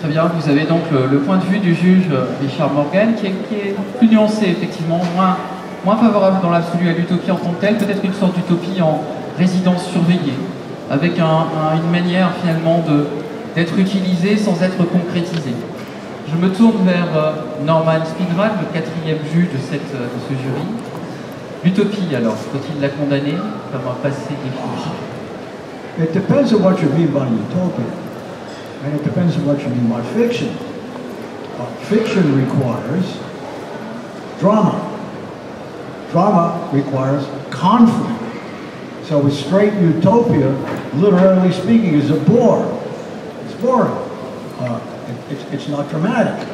Très bien, vous avez donc le point de vue du juge Richard Morgan qui est plus nuancé, effectivement, moins favorable dans l'absolu à l'utopie en tant que telle, peut-être une sorte d'utopie en résidence surveillée, avec une manière finalement d'être utilisée sans être concrétisée. Je me tourne vers Norman Spinrad, le quatrième juge de ce jury. L'utopie, alors, faut-il la condamner comme un passé définitif? It depends on what you mean by utopia, and it depends on what you mean by fiction. Fiction requires drama. Drama requires conflict. So a straight utopia, literally speaking, is a bore. It's boring. It's not dramatic.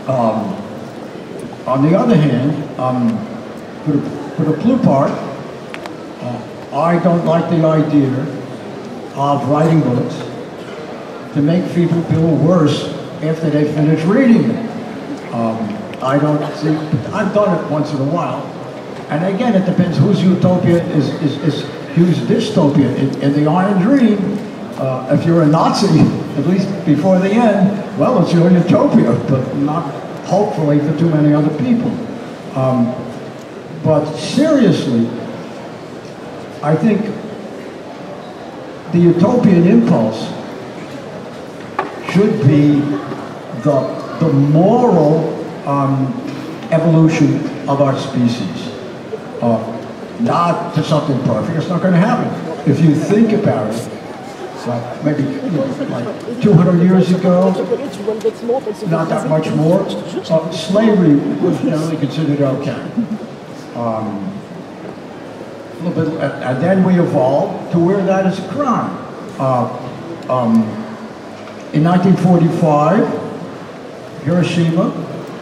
On the other hand, for the Plutarch, I don't like the idea of writing books to make people feel worse after they finish reading them. I don't see, I've done it once in a while. And again, it depends whose utopia is whose dystopia. In the Iron Dream, if you're a Nazi, at least before the end, well, it's your utopia, but not hopefully for too many other people. But seriously, I think the utopian impulse should be the moral evolution of our species. Not to something perfect. It's not going to happen. If you think about it, maybe like 200 years ago, not that much more, slavery was generally considered okay. A little bit, and then we evolved to where that is a crime. In 1945, Hiroshima,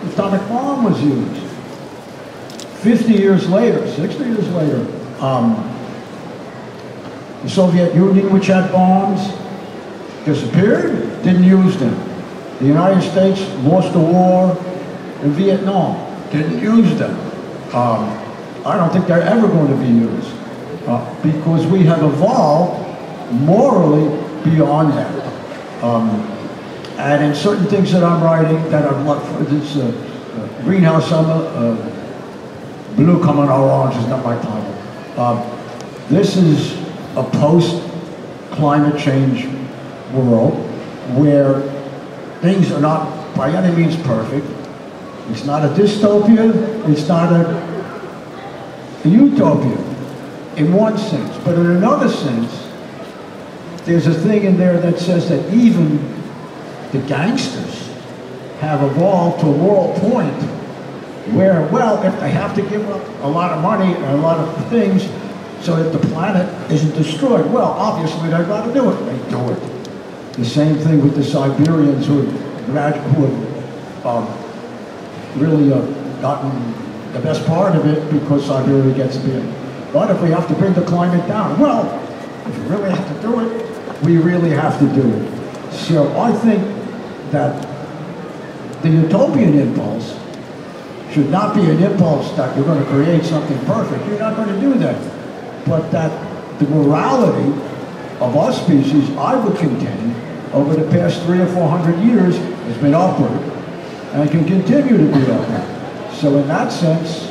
the atomic bomb was used. 50 years later, 60 years later, the Soviet Union, which had bombs, disappeared, didn't use them. The United States lost the war in Vietnam, didn't use them. I don't think they're ever going to be used because we have evolved morally beyond that. And in certain things that I'm writing, that are like, for instance, Greenhouse Summer, Blue Coming Orange is not my title. This is a post-climate change world where things are not by any means perfect. It's not a dystopia, it's not a utopia in one sense, but in another sense, there's a thing in there that says that even the gangsters have evolved to a moral point where, well, if they have to give up a lot of money and a lot of things so that the planet isn't destroyed, well, obviously they've got to do it. They do it. The same thing with the Siberians who have really gotten the best part of it because Siberia gets big. But if we have to bring the climate down, well, if we really have to do it, we really have to do it. So I think that the utopian impulse should not be an impulse that you're going to create something perfect. You're not going to do that. But that the morality of our species, I would contend, over the past 300 or 400 years has been upward and can continue to be upward. So in that sense,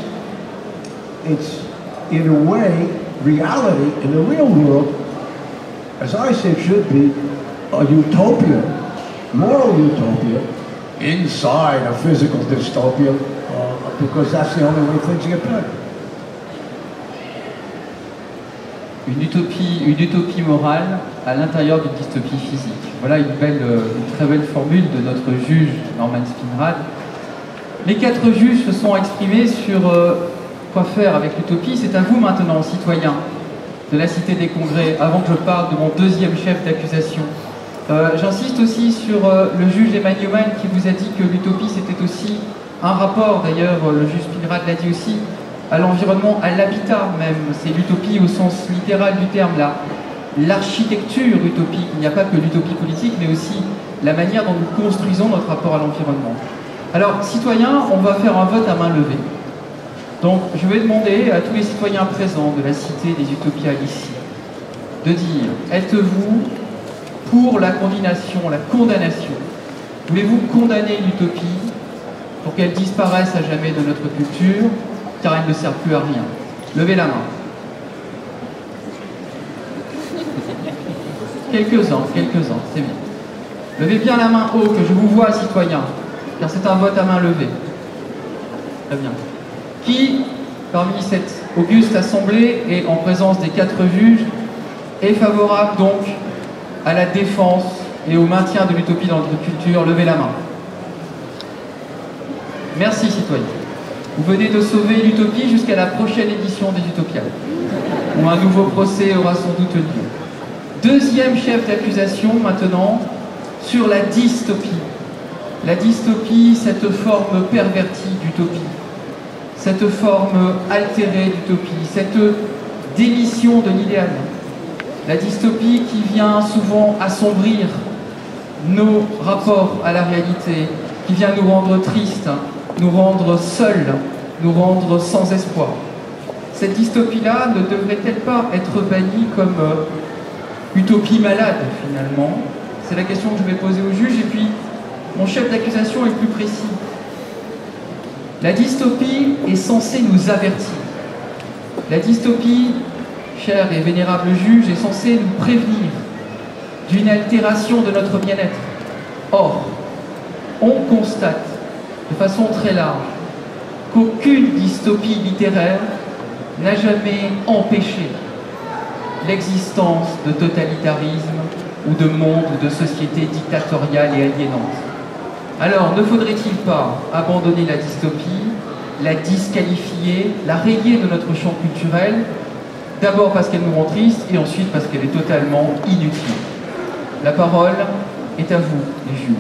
it's in a way, reality in the real world, as I say, should be a utopia, moral utopia, inside a physical dystopia, because that's the only way things get better. Une utopie morale à l'intérieur d'une dystopie physique. Voilà une très belle formule de notre juge Norman Spinrad. Les 4 juges se sont exprimés sur quoi faire avec l'utopie. C'est à vous maintenant, citoyens de la Cité des Congrès, avant que je parle de mon deuxième chef d'accusation. J'insiste aussi sur le juge Emmanuel Newman qui vous a dit que l'utopie c'était aussi un rapport, d'ailleurs le juge Spinrad l'a dit aussi, à l'environnement, à l'habitat même. C'est l'utopie au sens littéral du terme, l'architecture utopique. Il n'y a pas que l'utopie politique, mais aussi la manière dont nous construisons notre rapport à l'environnement. Alors, citoyens, on va faire un vote à main levée. Donc, je vais demander à tous les citoyens présents de la Cité des Utopiales ici de dire, êtes-vous pour la condamnation Voulez-vous condamner l'utopie pour qu'elle disparaisse à jamais de notre culture, car elle ne sert plus à rien? Levez la main. Quelques-uns, c'est bien. Levez bien la main haut, que je vous vois, citoyens, car c'est un vote à main levée. Très bien. Qui, parmi cette auguste assemblée et en présence des 4 juges, est favorable donc à la défense et au maintien de l'utopie dans notre culture? Levez la main. Merci, citoyens. Vous venez de sauver l'utopie jusqu'à la prochaine édition des Utopiales, où un nouveau procès aura sans doute lieu. Deuxième chef d'accusation maintenant, sur la dystopie. La dystopie, cette forme pervertie d'utopie, cette forme altérée d'utopie, cette démission de l'idéal. La dystopie qui vient souvent assombrir nos rapports à la réalité, qui vient nous rendre tristes, nous rendre seuls, nous rendre sans espoir. Cette dystopie-là ne devrait-elle pas être bannie comme utopie malade, finalement? C'est la question que je vais poser au juge, et puis mon chef d'accusation est plus précis. La dystopie est censée nous avertir. La dystopie, cher et vénérable juge, est censée nous prévenir d'une altération de notre bien-être. Or, on constate de façon très large qu'aucune dystopie littéraire n'a jamais empêché l'existence de totalitarisme ou de monde ou de société dictatoriale et aliénante. Alors, ne faudrait-il pas abandonner la dystopie, la disqualifier, la rayer de notre champ culturel, d'abord parce qu'elle nous rend tristes et ensuite parce qu'elle est totalement inutile? La parole est à vous, les juges.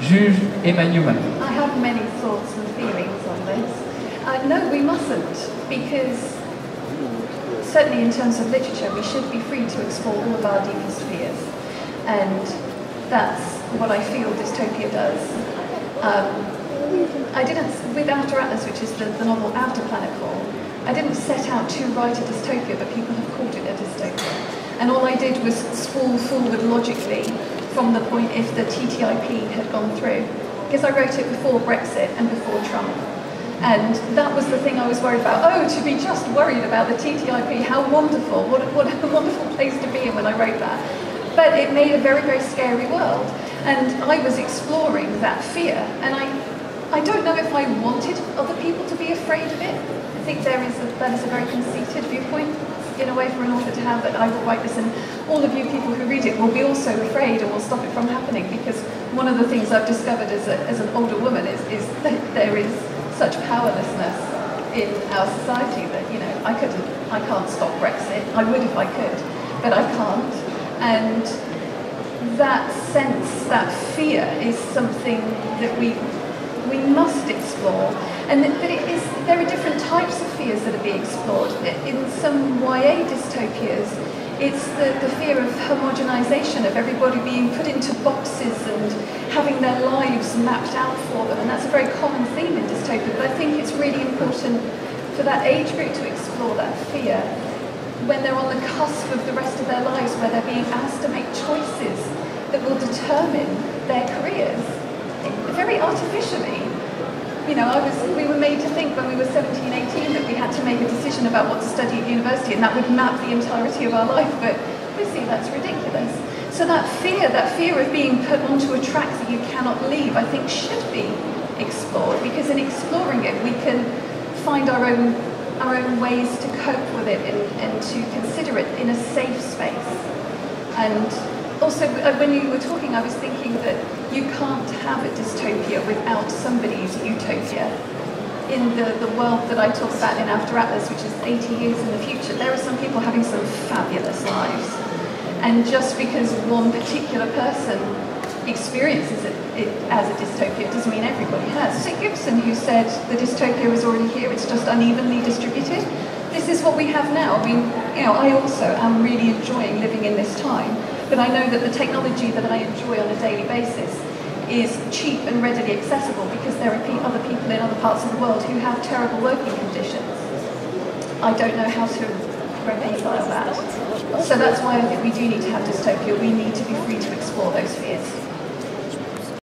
Juge Emmanuel Macron. I have many thoughts and feelings on this. No, we mustn't, because certainly in terms of literature, we should be free to explore all of our deepest fears. And that's what I feel dystopia does. I didn't, with After Atlas, which is the novel After Planetfall, I didn't set out to write a dystopia, but people have called it a dystopia. And all I did was spool forward logically from the point if the TTIP had gone through. Because I wrote it before Brexit and before Trump. And that was the thing I was worried about. Oh, to be just worried about the TTIP, how wonderful. What a wonderful place to be in when I wrote that. But it made a very, very scary world. And I was exploring that fear. And I don't know if I wanted other people to be afraid of it. I think that is a very conceited viewpoint in a way for an author to have, that I will write this and all of you people who read it will be also afraid and will stop it from happening, because one of the things I've discovered as an older woman is that there is such powerlessness in our society that, you know, I can't stop Brexit. I would if I could, but I can't. And that sense, that fear is something that we must explore. And there are different types of fears that are being explored. In some YA dystopias, it's the fear of homogenization, of everybody being put into boxes and having their lives mapped out for them. And that's a very common theme in dystopia. But I think it's really important for that age group to explore that fear when they're on the cusp of the rest of their lives, where they're being asked to make choices that will determine their careers, very artificially. You know, we were made to think when we were 17, 18 that we had to make a decision about what to study at university, and that would map the entirety of our life, but obviously that's ridiculous. So that fear of being put onto a track that you cannot leave, I think should be explored, because in exploring it we can find our own ways to cope with it and to consider it in a safe space. And also, when you were talking, I was thinking that you can't have a dystopia without somebody's utopia. In the world that I talk about in After Atlas, which is 80 years in the future, there are some people having some fabulous lives. And just because one particular person experiences it as a dystopia doesn't mean everybody has. Is it Gibson who said the dystopia is already here, it's just unevenly distributed? This is what we have now. I mean, you know, I also am really enjoying living in this time. But I know that the technology that I enjoy on a daily basis is cheap and readily accessible, because there are other people in other parts of the world who have terrible working conditions. I don't know how to reconcile that. So that's why I think we do need to have dystopia. We need to be free to explore those fears.